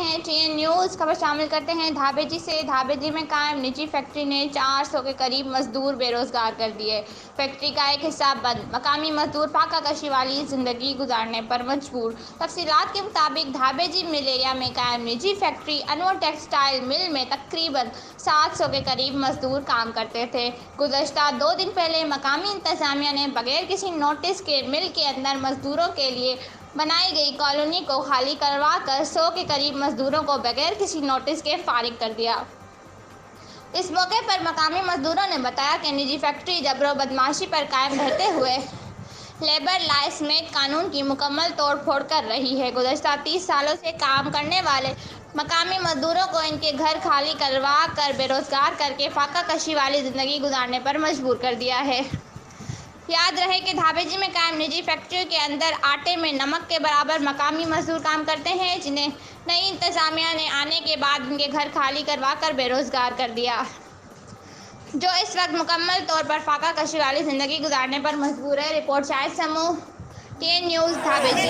हैं TN news. खबर शामिल करते हैं धाबेजी से। धाबेजी में कायम निजी फैक्ट्री ने 400 के करीब मजदूर बेरोजगार कर दिए। फैक्ट्री का एक हिस्सा बंद, मकामी मजदूर फाका कशी वाली जिंदगी गुजारने पर मजबूर। तफसीलात के मुताबिक धाबेजी मिल एरिया में कायम निजी फैक्ट्री अनवर टेक्सटाइल मिल में तकरीबन 700 के करीब मजदूर काम करते थे। गुज़श्ता 2 दिन पहले मकामी इंतजामिया ने बगैर किसी नोटिस के मिल के अंदर मजदूरों के लिए बनाई गई कॉलोनी को खाली करवा कर 100 के करीब मजदूरों को बगैर किसी नोटिस के फारिग कर दिया। इस मौके पर मकामी मजदूरों ने बताया कि निजी फैक्ट्री जबरो बदमाशी पर कायम रहते हुए लेबर लॉ समेत कानून की मुकम्मल तोड़ फोड़ कर रही है। गुज़श्ता 30 सालों से काम करने वाले मकामी मजदूरों को इनके घर खाली करवा कर बेरोजगार करके फाका कशी वाली ज़िंदगी गुजारने पर मजबूर कर दिया है। याद रहे कि धाबेजी में कायम निजी फैक्ट्रियों के अंदर आटे में नमक के बराबर मकामी मजदूर काम करते हैं, जिन्हें नई इंतजामिया ने आने के बाद उनके घर खाली करवा कर बेरोजगार कर दिया, जो इस वक्त मुकम्मल तौर पर फाका कशी वाली ज़िंदगी गुजारने पर मजबूर है। रिपोर्ट शाहिद समूह, टीएन न्यूज़, धाबेजी।